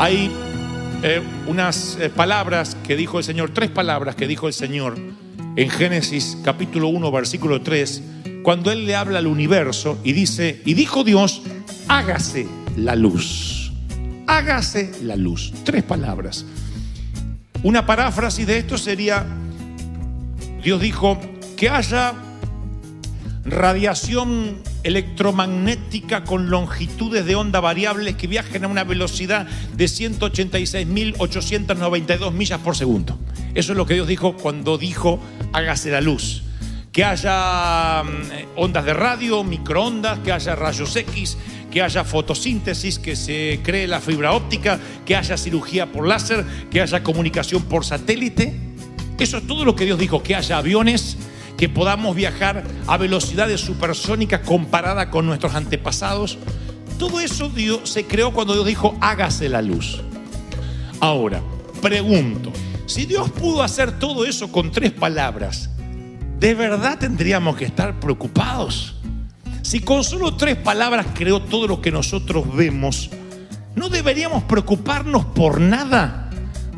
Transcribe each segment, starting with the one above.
Hay unas palabras que dijo el Señor, 3 palabras que dijo el Señor en Génesis capítulo 1 versículo 3, cuando Él le habla al universo y dice: y dijo Dios, hágase la luz. Hágase la luz. 3 palabras. Una paráfrasis de esto sería: Dios dijo que haya radiación electromagnética con longitudes de onda variables que viajen a una velocidad de 186.892 millas por segundo. Eso es lo que Dios dijo cuando dijo hágase la luz. Que haya ondas de radio, microondas, que haya rayos X, que haya fotosíntesis, que se cree la fibra óptica, que haya cirugía por láser, que haya comunicación por satélite. Eso es todo lo que Dios dijo. Que haya aviones, que podamos viajar a velocidades supersónicas comparadas con nuestros antepasados. Todo eso Dios se creó cuando Dios dijo hágase la luz. Ahora, pregunto, si Dios pudo hacer todo eso con 3 palabras, ¿de verdad tendríamos que estar preocupados? Si con solo 3 palabras creó todo lo que nosotros vemos, ¿no deberíamos preocuparnos por nada?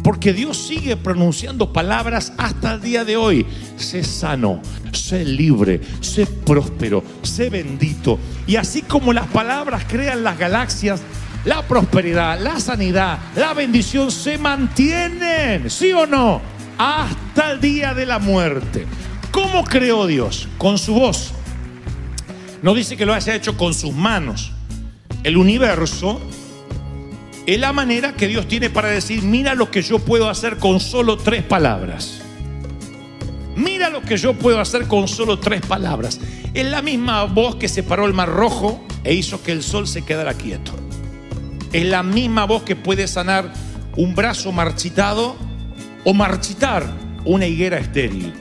Porque Dios sigue pronunciando palabras hasta el día de hoy. Sé sano, sé libre, sé próspero, sé bendito. Y así como las palabras crean las galaxias, la prosperidad, la sanidad, la bendición se mantienen, ¿sí o no? Hasta el día de la muerte. ¿Cómo creó Dios? Con su voz. No dice que lo haya hecho con sus manos. El universo es la manera que Dios tiene para decir: mira lo que yo puedo hacer con solo 3 palabras. Mira lo que yo puedo hacer con solo 3 palabras. Es la misma voz que separó el mar rojo e hizo que el sol se quedara quieto. Es la misma voz que puede sanar un brazo marchitado o marchitar una higuera estéril.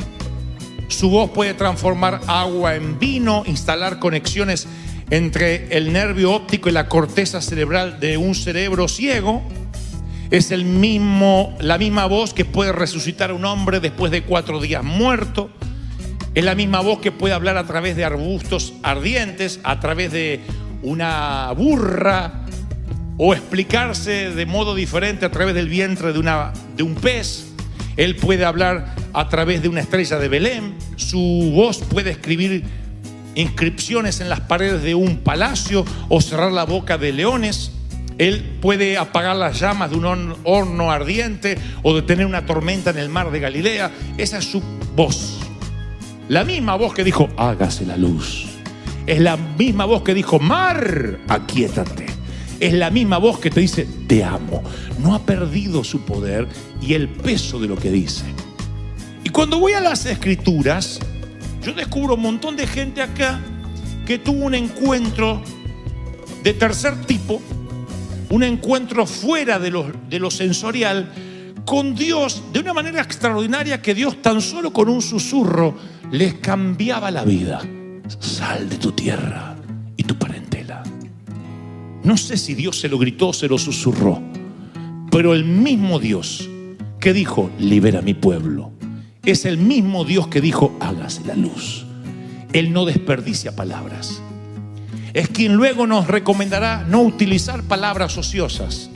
Su voz puede transformar agua en vino, instalar conexiones entre el nervio óptico y la corteza cerebral de un cerebro ciego. Es la misma voz que puede resucitar a un hombre después de 4 días muerto. Es la misma voz que puede hablar a través de arbustos ardientes, a través de una burra, o explicarse de modo diferente a través del vientre de un pez. Él puede hablar a través de una estrella de Belén. Su voz puede escribir inscripciones en las paredes de un palacio o cerrar la boca de leones. Él puede apagar las llamas de un horno ardiente o detener una tormenta en el mar de Galilea. Esa es su voz. La misma voz que dijo hágase la luz. Es la misma voz que dijo mar, aquíétate. Es la misma voz que te dice te amo. No ha perdido su poder y el peso de lo que dice. Y cuando voy a las escrituras, yo descubro un montón de gente acá que tuvo un encuentro de tercer tipo, un encuentro fuera de lo sensorial con Dios de una manera extraordinaria, que Dios tan solo con un susurro les cambiaba la vida. Sal de tu tierra y tu parentela. No sé si Dios se lo gritó o se lo susurró, pero el mismo Dios que dijo libera a mi pueblo es el mismo Dios que dijo hágase la luz. Él no desperdicia palabras. Es quien luego nos recomendará no utilizar palabras ociosas.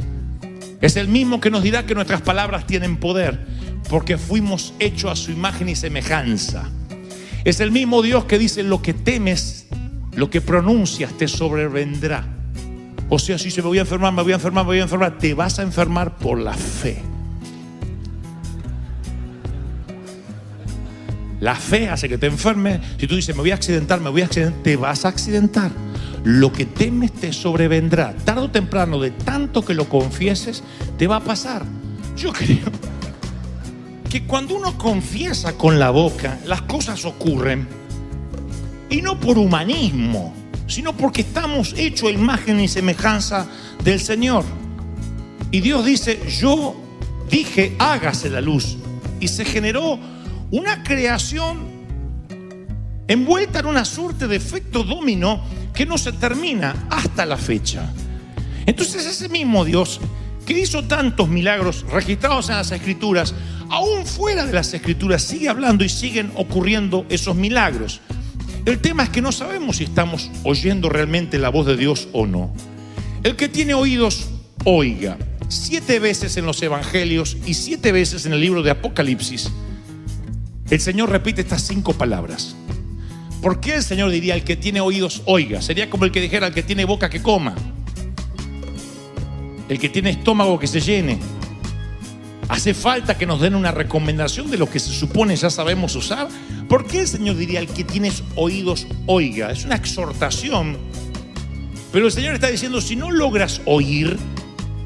Es el mismo que nos dirá que nuestras palabras tienen poder, porque fuimos hechos a su imagen y semejanza. Es el mismo Dios que dice lo que temes, lo que pronuncias te sobrevendrá. O sea, si me voy a enfermar, me voy a enfermar, me voy a enfermar, te vas a enfermar por la fe. La fe hace que te enfermes. Si tú dices me voy a accidentar, te vas a accidentar. Lo que temes te sobrevendrá. Tarde o temprano, de tanto que lo confieses, te va a pasar. Yo creo que cuando uno confiesa con la boca, las cosas ocurren. Y no por humanismo, sino porque estamos hechos a imagen y semejanza del Señor. Y Dios dice, yo dije hágase la luz, y se generó una creación envuelta en una suerte de efecto dominó que no se termina hasta la fecha. Entonces ese mismo Dios que hizo tantos milagros registrados en las Escrituras, aún fuera de las Escrituras sigue hablando y siguen ocurriendo esos milagros. El tema es que no sabemos si estamos oyendo realmente la voz de Dios o no. El que tiene oídos, oiga. 7 veces en los evangelios y 7 veces en el libro de Apocalipsis, el Señor repite estas 5 palabras. ¿Por qué el Señor diría el que tiene oídos oiga? Sería como el que dijera el que tiene boca que coma, el que tiene estómago que se llene. ¿Hace falta que nos den una recomendación de lo que se supone ya sabemos usar? ¿Por qué el Señor diría el que tienes oídos oiga? Es una exhortación. Pero el Señor está diciendo, si no logras oír,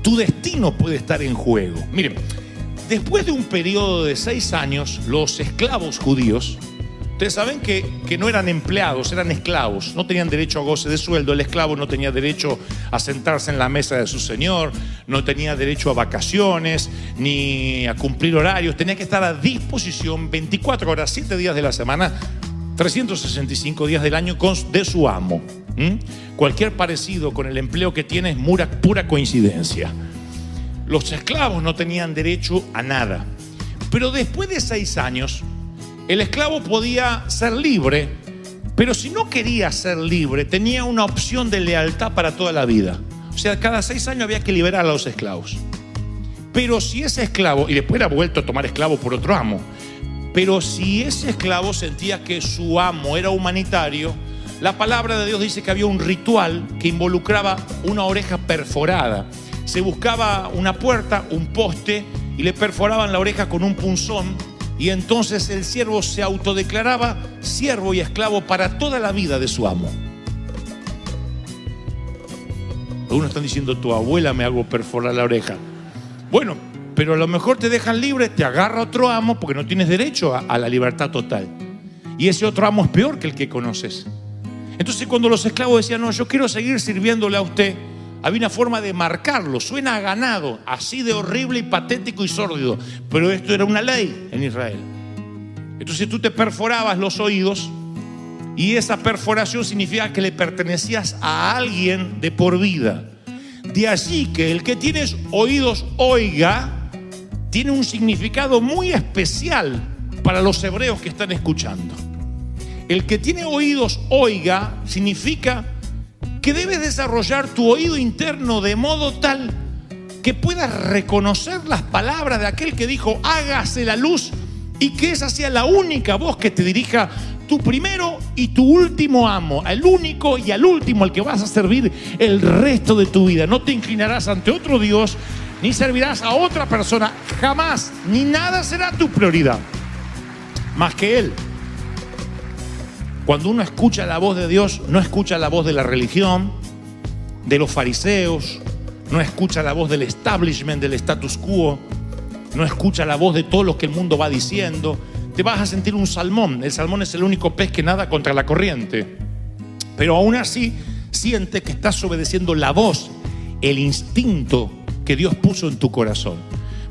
tu destino puede estar en juego. Miren, después de un periodo de 6 años, los esclavos judíos, ustedes saben que no eran empleados, eran esclavos. No tenían derecho a goce de sueldo. El esclavo no tenía derecho a sentarse en la mesa de su señor, no tenía derecho a vacaciones, ni a cumplir horarios. Tenía que estar a disposición 24 horas, 7 días de la semana, 365 días del año de su amo. Cualquier parecido con el empleo que tiene es pura coincidencia. Los esclavos no tenían derecho a nada. Pero después de 6 años, el esclavo podía ser libre, pero si no quería ser libre, tenía una opción de lealtad para toda la vida. O sea, cada 6 años había que liberar a los esclavos. Pero si ese esclavo, y después era vuelto a tomar esclavo por otro amo, pero si ese esclavo sentía que su amo era humanitario, la palabra de Dios dice que había un ritual que involucraba una oreja perforada. Se buscaba una puerta, un poste, y le perforaban la oreja con un punzón. Y entonces el siervo se autodeclaraba siervo y esclavo para toda la vida de su amo. Algunos están diciendo, tu abuela me hago perforar la oreja. Bueno, pero a lo mejor te dejan libre, te agarra otro amo porque no tienes derecho a la libertad total. Y ese otro amo es peor que el que conoces. Entonces cuando los esclavos decían, no, yo quiero seguir sirviéndole a usted, había una forma de marcarlo. Suena a ganado, así de horrible y patético y sórdido, pero esto era una ley en Israel. Entonces tú te perforabas los oídos y esa perforación significa que le pertenecías a alguien de por vida. De allí que el que tienes oídos oiga tiene un significado muy especial para los hebreos que están escuchando. El que tiene oídos oiga significa que debes desarrollar tu oído interno de modo tal que puedas reconocer las palabras de aquel que dijo hágase la luz, y que esa sea la única voz que te dirija tu primero y tu último amo, al único y al último al que vas a servir el resto de tu vida. No te inclinarás ante otro Dios, ni servirás a otra persona, jamás, ni nada será tu prioridad más que Él. Cuando uno escucha la voz de Dios, no escucha la voz de la religión, de los fariseos, no escucha la voz del establishment, del status quo, no escucha la voz de todo lo que el mundo va diciendo. Te vas a sentir un salmón. El salmón es el único pez que nada contra la corriente. Pero aún así, siente que estás obedeciendo la voz, el instinto que Dios puso en tu corazón.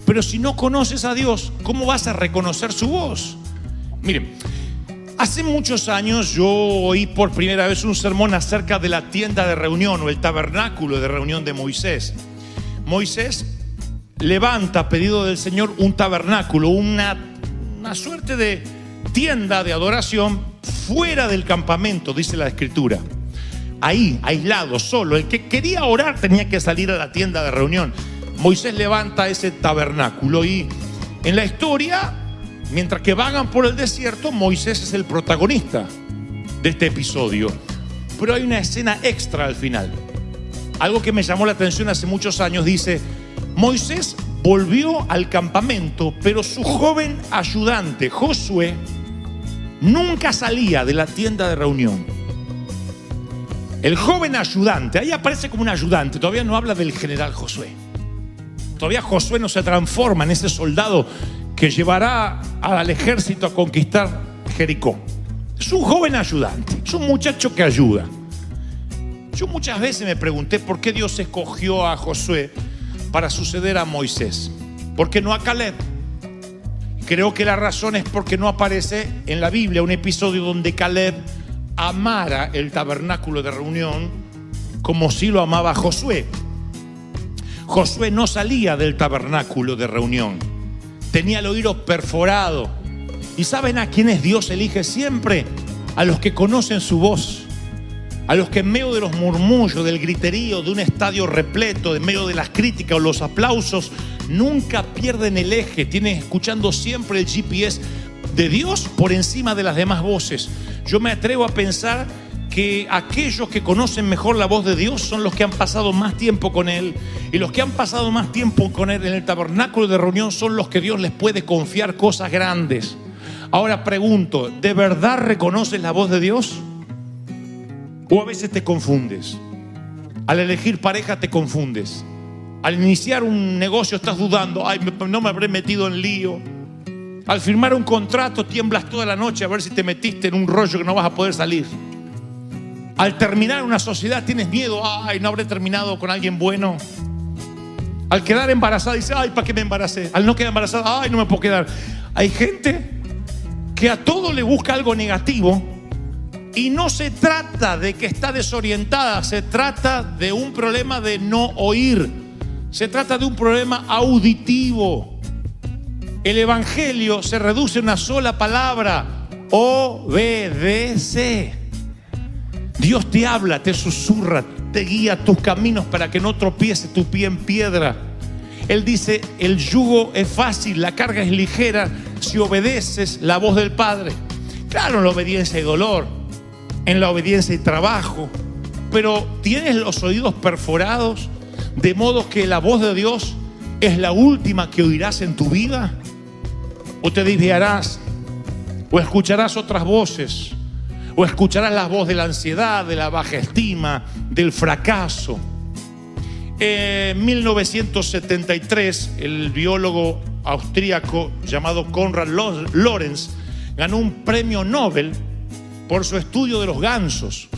Pero si no conoces a Dios, ¿cómo vas a reconocer su voz? Miren, hace muchos años yo oí por primera vez un sermón acerca de la tienda de reunión o el tabernáculo de reunión de Moisés. Moisés levanta a pedido del Señor un tabernáculo, una suerte de tienda de adoración fuera del campamento, dice la Escritura. Ahí, aislado, solo. El que quería orar tenía que salir a la tienda de reunión. Moisés levanta ese tabernáculo y en la historia, mientras que vagan por el desierto, Moisés es el protagonista de este episodio. Pero hay una escena extra al final. Algo que me llamó la atención hace muchos años. Dice, Moisés volvió al campamento, pero su joven ayudante, Josué, nunca salía de la tienda de reunión. El joven ayudante, ahí aparece como un ayudante, todavía no habla del general Josué. Todavía Josué no se transforma en ese soldado que llevará al ejército a conquistar Jericó. Es un joven ayudante, es un muchacho que ayuda. Yo muchas veces me pregunté por qué Dios escogió a Josué para suceder a Moisés. ¿Por qué no a Caleb? Creo que la razón es porque no aparece en la Biblia un episodio donde Caleb amara el tabernáculo de reunión como si lo amaba Josué. Josué no salía del tabernáculo de reunión. Tenía el oído perforado. ¿Y saben a quiénes Dios elige siempre? A los que conocen su voz, A los que en medio de los murmullos, del griterío, de un estadio repleto, en medio de las críticas o los aplausos, nunca pierden el eje, tienen escuchando siempre el GPS de Dios por encima de las demás voces. Yo me atrevo a pensar que aquellos que conocen mejor la voz de Dios son los que han pasado más tiempo con Él, y los que han pasado más tiempo con Él en el tabernáculo de reunión son los que Dios les puede confiar cosas grandes. Ahora pregunto, ¿de verdad reconoces la voz de Dios? ¿O a veces te confundes? Al elegir pareja te confundes. Al iniciar un negocio estás dudando, ay, no me habré metido en lío. Al firmar un contrato tiemblas toda la noche a ver si te metiste en un rollo que no vas a poder salir. Al terminar una sociedad tienes miedo, ay, no habré terminado con alguien bueno. Al quedar embarazada dices, ay, ¿para qué me embaracé? Al no quedar embarazada, ay, no me puedo quedar. Hay gente que a todo le busca algo negativo, y no se trata de que está desorientada, se trata de un problema de no oír, se trata de un problema auditivo. El evangelio se reduce a una sola palabra: obedece. Dios te habla, te susurra, te guía tus caminos para que no tropiece tu pie en piedra. Él dice, el yugo es fácil, la carga es ligera si obedeces la voz del Padre. Claro, en la obediencia hay dolor, en la obediencia hay trabajo, pero ¿tienes los oídos perforados de modo que la voz de Dios es la última que oirás en tu vida? ¿O te desviarás? ¿O escucharás otras voces? ¿O escucharás la voz de la ansiedad, de la baja estima, del fracaso? En 1973, el biólogo austríaco llamado Konrad Lorenz ganó un premio Nobel por su estudio de los gansos.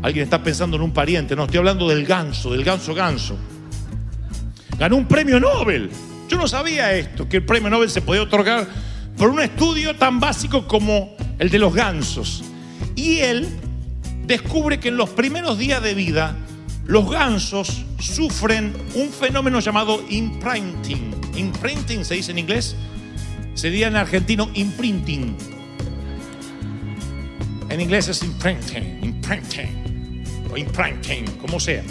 Alguien está pensando en un pariente, no, estoy hablando del ganso. Ganó un premio Nobel. Yo no sabía esto, que el premio Nobel se podía otorgar por un estudio tan básico como el de los gansos. Y él descubre que en los primeros días de vida los gansos sufren un fenómeno llamado imprinting. Imprinting se dice en inglés, sería en argentino imprinting. En inglés es imprinting o imprinting, como sea.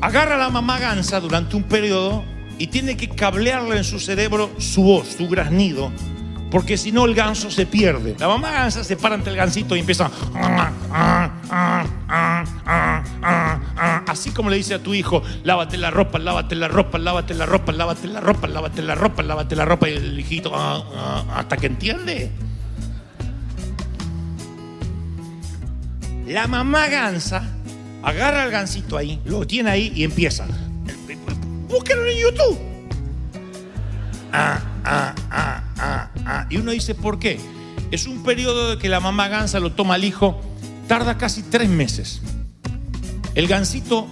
Agarra a la mamá gansa durante un periodo y tiene que cablearle en su cerebro su voz, su graznido, porque si no el ganso se pierde. La mamá gansa se para ante el gansito y empieza así como le dice a tu hijo, lávate la ropa, lávate la ropa, lávate la ropa, lávate la ropa, lávate la ropa, lávate la ropa, y el hijito hasta que entiende. La mamá gansa agarra al gansito ahí, lo tiene ahí y empieza. Búsquenlo en YouTube. Y uno dice, ¿por qué? Es un periodo de que la mamá gansa lo toma al hijo, tarda casi 3 meses. El gansito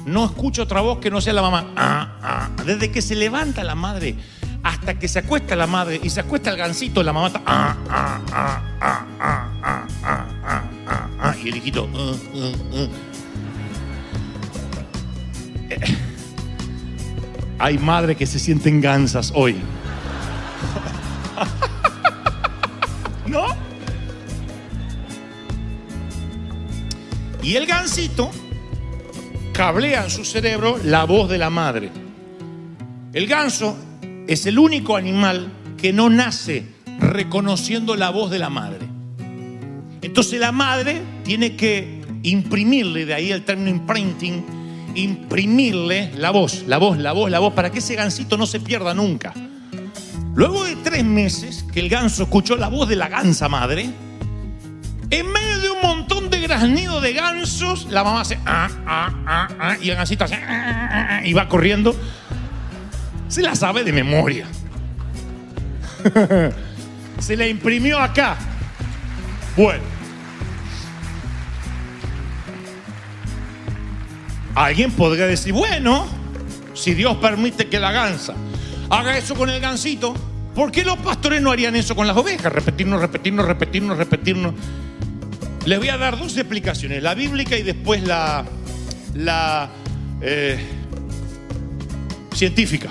no escucha otra voz que no sea la mamá. Desde que se levanta la madre hasta que se acuesta la madre y se acuesta el gansito, la mamá está y el hijito Hay madres que se sienten gansas hoy. ¿No? Y el gansito cablea en su cerebro la voz de la madre. El ganso es el único animal que no nace reconociendo la voz de la madre. Entonces la madre tiene que imprimirle, de ahí el término imprinting, imprimirle la voz, para que ese gansito no se pierda nunca. Luego de 3 meses que el ganso escuchó la voz de la gansa madre, en medio de un montón de graznidos de gansos, la mamá hace y el gansito hace y va corriendo. Se la sabe de memoria. Se la imprimió acá. Bueno, alguien podría decir, bueno, si Dios permite que la gansa haga eso con el gansito, ¿por qué los pastores no harían eso con las ovejas? Repetirnos. Les voy a dar 2 explicaciones, la bíblica y después la científica.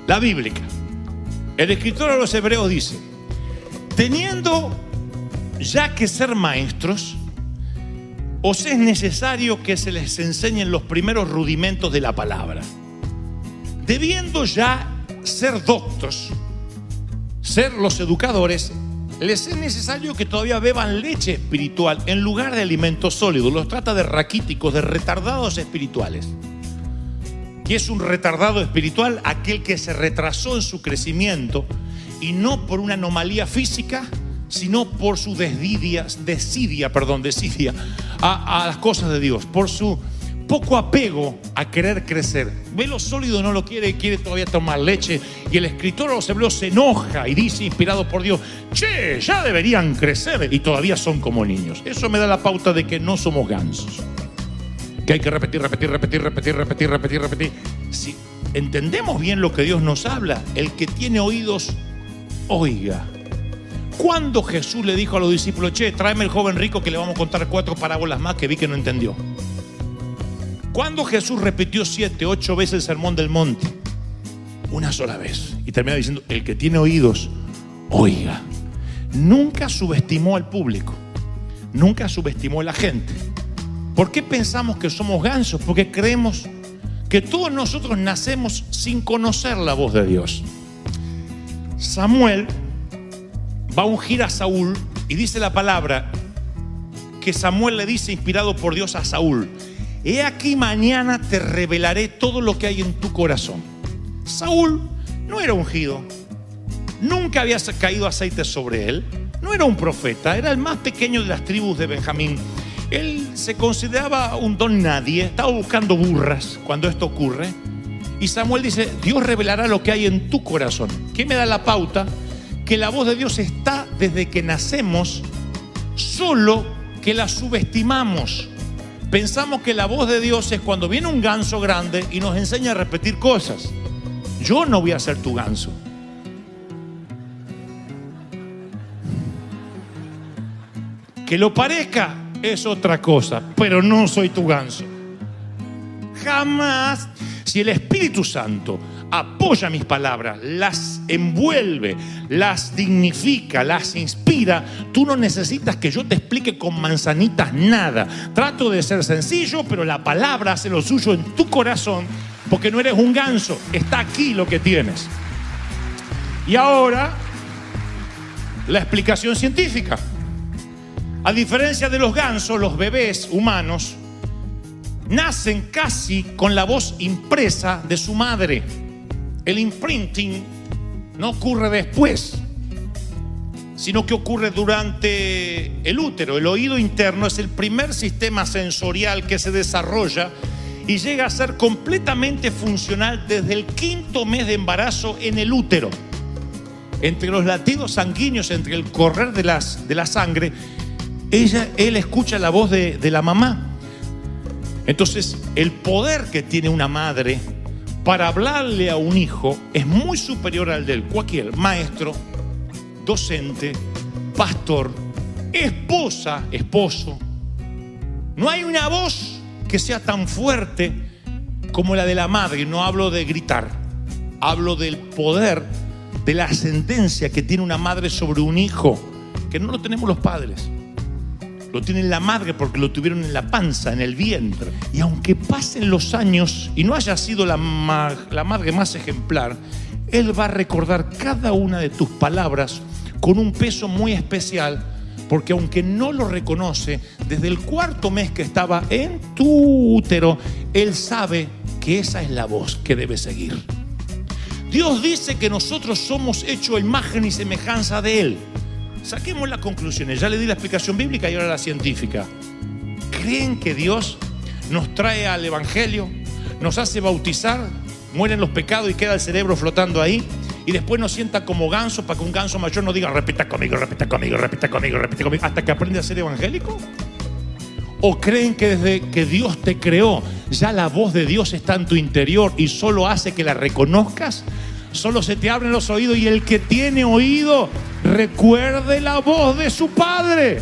La bíblica. El escritor a los Hebreos dice teniendo ya que ser maestros, os es necesario que se les enseñen los primeros rudimentos de la palabra. Debiendo ya ser doctos, ser los educadores, les es necesario que todavía beban leche espiritual en lugar de alimentos sólidos. Los trata de raquíticos, de retardados espirituales. ¿Qué es un retardado espiritual? Aquel que se retrasó en su crecimiento, y no por una anomalía física, sino por su desidia a las cosas de Dios, por su poco apego a querer crecer. Ve lo sólido, no lo quiere todavía tomar leche. Y el escritor de los Hebreos se enoja y dice, inspirado por Dios: che, ya deberían crecer y todavía son como niños. Eso me da la pauta de que no somos gansos, que hay que repetir. Si entendemos bien lo que Dios nos habla, el que tiene oídos, oiga. Cuando Jesús le dijo a los discípulos: che, tráeme el joven rico que le vamos a contar 4 parábolas más que vi que no entendió. Cuando Jesús repitió 7, 8 veces el sermón del monte, una sola vez, y termina diciendo: el que tiene oídos, oiga. Nunca subestimó al público, nunca subestimó a la gente. ¿Por qué pensamos que somos gansos? Porque creemos que todos nosotros nacemos sin conocer la voz de Dios. Samuel va a ungir a Saúl y dice la palabra que Samuel le dice, inspirado por Dios, a Saúl: he aquí, mañana te revelaré todo lo que hay en tu corazón. Saúl no era ungido, nunca había caído aceite sobre él, no era un profeta, era el más pequeño de las tribus de Benjamín. Él se consideraba un don nadie, estaba buscando burras cuando esto ocurre. Y Samuel dice: Dios revelará lo que hay en tu corazón. ¿Qué me da la pauta? Que la voz de Dios está desde que nacemos, solo que la subestimamos. Pensamos que la voz de Dios es cuando viene un ganso grande y nos enseña a repetir cosas. Yo no voy a ser tu ganso. Que lo parezca es otra cosa, pero no soy tu ganso. Jamás. Si el Espíritu Santo apoya mis palabras, las envuelve, las dignifica, las inspira, tú no necesitas que yo te explique con manzanitas nada. Trato de ser sencillo, pero la palabra hace lo suyo en tu corazón, porque no eres un ganso. Está aquí lo que tienes. Y ahora, la explicación científica. A diferencia de los gansos, los bebés humanos nacen casi con la voz impresa de su madre. El imprinting no ocurre después, sino que ocurre durante el útero. El oído interno es el primer sistema sensorial que se desarrolla y llega a ser completamente funcional desde el 5º mes de embarazo en el útero. Entre los latidos sanguíneos, entre el correr de la sangre, él escucha la voz de la mamá. Entonces, el poder que tiene una madre para hablarle a un hijo es muy superior al de cualquier maestro, docente, pastor, esposa, esposo. No hay una voz que sea tan fuerte como la de la madre. No hablo de gritar, hablo del poder, de la ascendencia que tiene una madre sobre un hijo, que no lo tenemos los padres. Lo tiene la madre porque lo tuvieron en la panza, en el vientre. Y aunque pasen los años y no haya sido la madre más ejemplar, él va a recordar cada una de tus palabras con un peso muy especial, porque aunque no lo reconoce, desde el 4º mes que estaba en tu útero, él sabe que esa es la voz que debe seguir. Dios dice que nosotros somos hechos a imagen y semejanza de Él. Saquemos las conclusiones. Ya le di la explicación bíblica y ahora la científica. ¿Creen que Dios nos trae al Evangelio, nos hace bautizar, mueren los pecados y queda el cerebro flotando ahí, y después nos sienta como ganso para que un ganso mayor nos diga: repita conmigo, repita conmigo, repita conmigo, repita conmigo, hasta que aprende a ser evangélico? ¿O creen que desde que Dios te creó ya la voz de Dios está en tu interior y solo hace que la reconozcas? Solo se te abren los oídos, y el que tiene oído recuerde la voz de su Padre.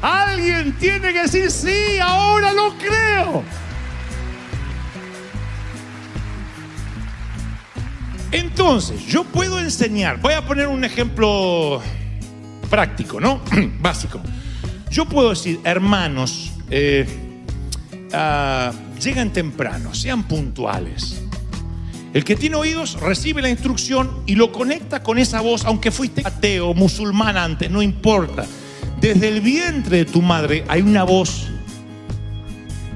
Alguien tiene que decir: sí, ahora lo creo. Entonces, yo puedo enseñar. Voy a poner un ejemplo práctico, ¿no? Básico. Yo puedo decir, hermanos, lleguen temprano, sean puntuales. El que tiene oídos recibe la instrucción y lo conecta con esa voz, aunque fuiste ateo, musulmán antes, no importa. Desde el vientre de tu madre hay una voz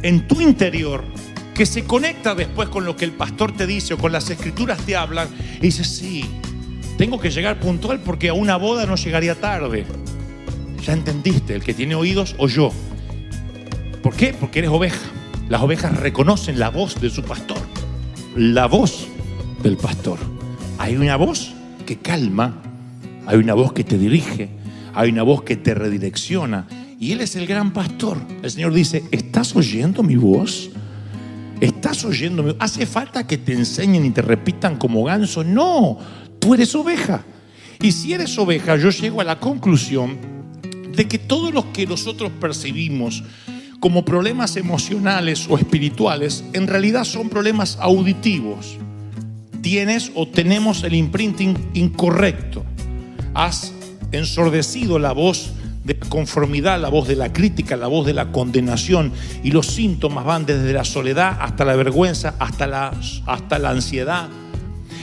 en tu interior que se conecta después con lo que el pastor te dice o con las escrituras te hablan y dices, sí, tengo que llegar puntual porque a una boda no llegaría tarde. Ya entendiste, el que tiene oídos oyó. ¿Por qué? Porque eres oveja. Las ovejas reconocen la voz de su pastor. La voz del pastor. Hay una voz que calma, hay una voz que te dirige, hay una voz que te redirecciona. Y Él es el gran pastor. El Señor dice, ¿estás oyendo mi voz? ¿Estás oyendo mi voz? ¿Hace falta que te enseñen y te repitan como ganso? No, tú eres oveja. Y si eres oveja, yo llego a la conclusión de que todos los que nosotros percibimos como problemas emocionales o espirituales, en realidad son problemas auditivos. Tienes o tenemos el imprinting incorrecto. Has ensordecido la voz de conformidad, la voz de la crítica, la voz de la condenación, y los síntomas van desde la soledad hasta la vergüenza, hasta la ansiedad.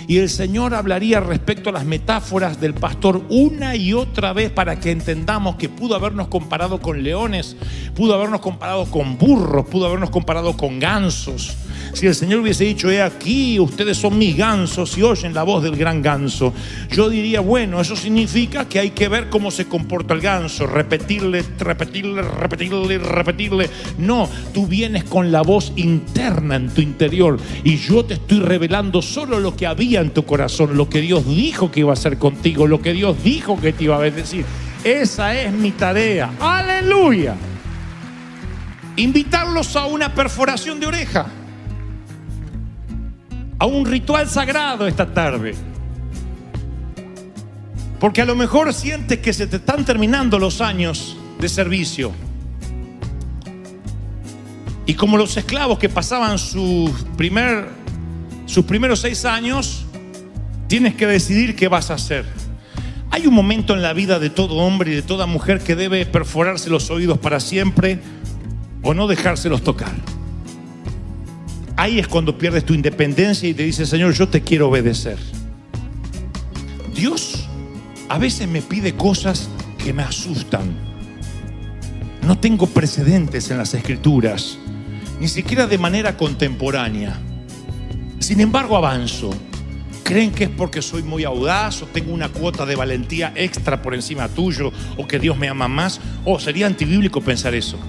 Y el Señor hablaría respecto a las metáforas del pastor una y otra vez para que entendamos que pudo habernos comparado con leones, pudo habernos comparado con burros, pudo habernos comparado con gansos. Si el Señor hubiese dicho, he aquí, ustedes son mis gansos y oyen la voz del gran ganso, yo diría, bueno, eso significa que hay que ver cómo se comporta el ganso, repetirle. No, tú vienes con la voz interna en tu interior y yo te estoy revelando solo lo que había en tu corazón, lo que Dios dijo que iba a hacer contigo, lo que Dios dijo que te iba a bendecir. Esa es mi tarea. ¡Aleluya! Invitarlos a una perforación de oreja, a un ritual sagrado esta tarde. Porque a lo mejor sientes que se te están terminando los años de servicio. Y como los esclavos que pasaban sus primeros 6 años, tienes que decidir qué vas a hacer. Hay un momento en la vida de todo hombre y de toda mujer que debe perforarse los oídos para siempre o no dejárselos tocar. Ahí es cuando pierdes tu independencia y te dices, Señor, yo te quiero obedecer. Dios a veces me pide cosas que me asustan. No tengo precedentes en las escrituras, ni siquiera de manera contemporánea. Sin embargo, avanzo. ¿Creen que es porque soy muy audaz o tengo una cuota de valentía extra por encima tuyo o que Dios me ama más? Oh, sería antibíblico pensar eso.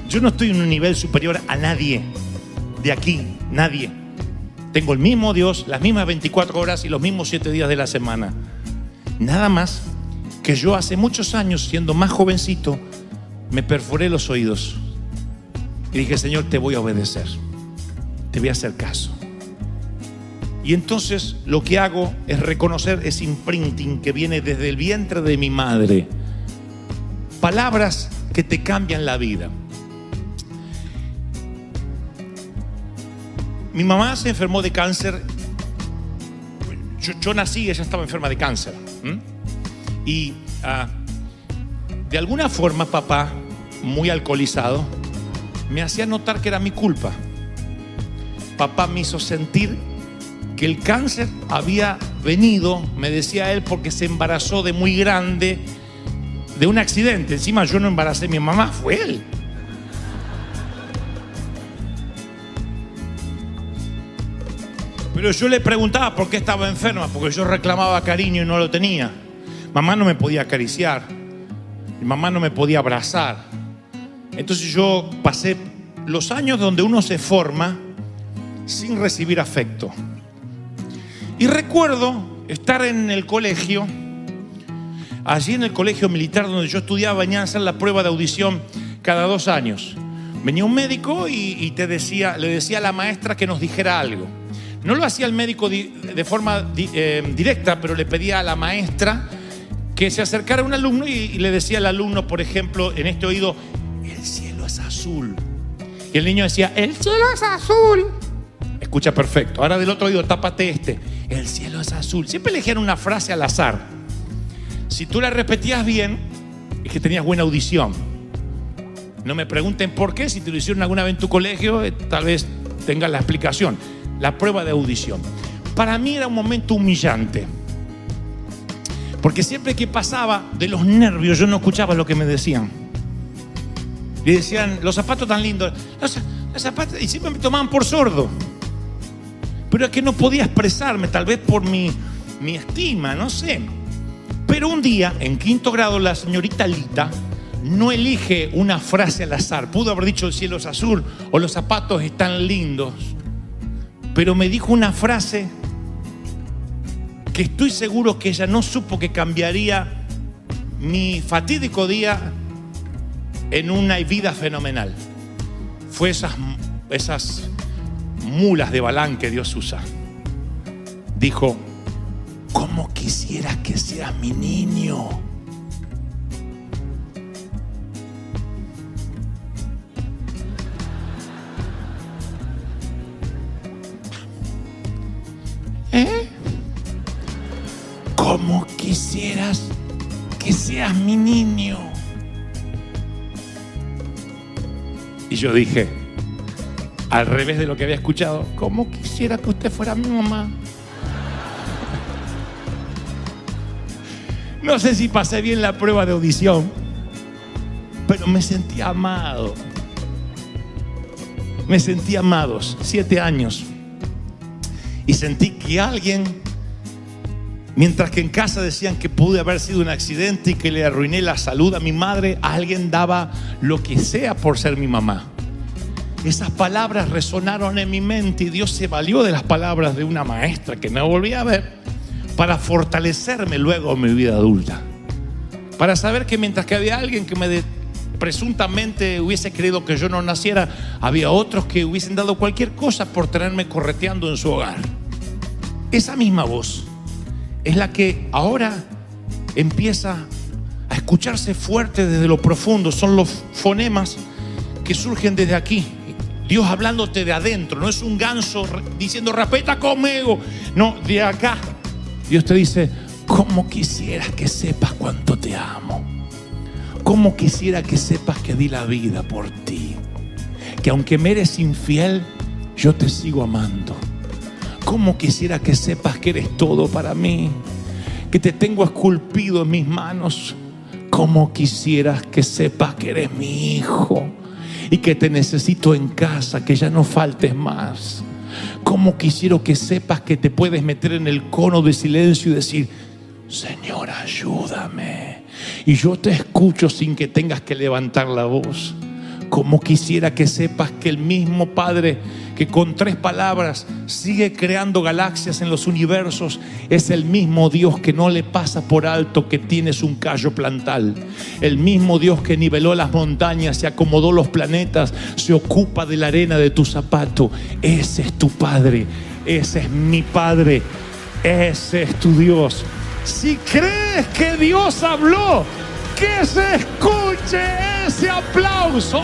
Yo no estoy en un nivel superior a nadie. De aquí, nadie. Tengo el mismo Dios, las mismas 24 horas y los mismos 7 días de la semana. Nada más que yo hace muchos años, siendo más jovencito, me perforé los oídos y dije, Señor, te voy a obedecer, te voy a hacer caso. Y entonces lo que hago es reconocer ese imprinting que viene desde el vientre de mi madre. Palabras que te cambian la vida. Mi mamá se enfermó de cáncer. Yo nací y ella estaba enferma de cáncer. Y de alguna forma papá, muy alcoholizado, me hacía notar que era mi culpa. Papá me hizo sentir que el cáncer había venido, me decía él, porque se embarazó de muy grande, de un accidente. Encima yo no embaracé a mi mamá, fue él. Pero yo le preguntaba por qué estaba enferma, porque yo reclamaba cariño y no lo tenía. Mamá no me podía acariciar, mi mamá no me podía abrazar. Entonces yo pasé los años donde uno se forma sin recibir afecto. Y recuerdo estar en el colegio, allí en el colegio militar donde yo estudiaba, venían a hacer la prueba de audición cada 2 años. Venía un médico y le decía a la maestra que nos dijera algo. No lo hacía el médico de forma directa, pero le pedía a la maestra que se acercara a un alumno y le decía al alumno, por ejemplo, en este oído, el cielo es azul. Y el niño decía, el cielo es azul. Escucha perfecto. Ahora del otro oído, tápate este. El cielo es azul. Siempre elegían una frase al azar. Si tú la repetías bien, es que tenías buena audición. No me pregunten por qué, si te lo hicieron alguna vez en tu colegio, tal vez tengas la explicación. La prueba de audición. Para mí era un momento humillante. Porque siempre que pasaba de los nervios, yo no escuchaba lo que me decían. Y decían, los zapatos tan lindos. Los zapatos, y siempre me tomaban por sordo. Pero es que no podía expresarme, tal vez por mi estima, no sé. Pero un día, en 5º grado, la señorita Lita no elige una frase al azar. Pudo haber dicho el cielo es azul o los zapatos están lindos. Pero me dijo una frase que estoy seguro que ella no supo que cambiaría mi fatídico día en una vida fenomenal. Fue esas mulas de Balaam que Dios usa. Dijo, ¿cómo quisieras que seas mi niño? ¿Cómo quisieras que seas mi niño? Y yo dije, al revés de lo que había escuchado, ¿cómo quisiera que usted fuera mi mamá? No sé si pasé bien la prueba de audición, pero me sentí amado. Me sentí amados, 7 años. Y sentí que alguien, mientras que en casa decían que pude haber sido un accidente y que le arruiné la salud a mi madre, alguien daba lo que sea por ser mi mamá. Esas palabras resonaron en mi mente y Dios se valió de las palabras de una maestra que no volví a ver para fortalecerme luego en mi vida adulta. Para saber que mientras que había alguien que presuntamente hubiese creído que yo no naciera, había otros que hubiesen dado cualquier cosa por tenerme correteando en su hogar. Esa misma voz es la que ahora empieza a escucharse fuerte desde lo profundo. Son los fonemas que surgen desde aquí. Dios hablándote de adentro. No es un ganso diciendo repita conmigo. No, de acá Dios te dice, ¿cómo quisieras que sepas cuánto te amo? ¿Cómo quisiera que sepas que di la vida por ti? Que aunque me eres infiel, yo te sigo amando. ¿Cómo quisiera que sepas que eres todo para mí? Que te tengo esculpido en mis manos. ¿Cómo quisieras que sepas que eres mi hijo? Y que te necesito en casa, que ya no faltes más. ¿Cómo quisiera que sepas que te puedes meter en el cono de silencio y decir, Señor, ayúdame? Y yo te escucho sin que tengas que levantar la voz. ¿Cómo quisiera que sepas que el mismo Padre que con 3 palabras sigue creando galaxias en los universos es el mismo Dios que no le pasa por alto que tienes un callo plantal? El mismo Dios que niveló las montañas y acomodó los planetas se ocupa de la arena de tu zapato. Ese es tu Padre, ese es mi Padre, ese es tu Dios. Si crees que Dios habló, que se escuche ese aplauso.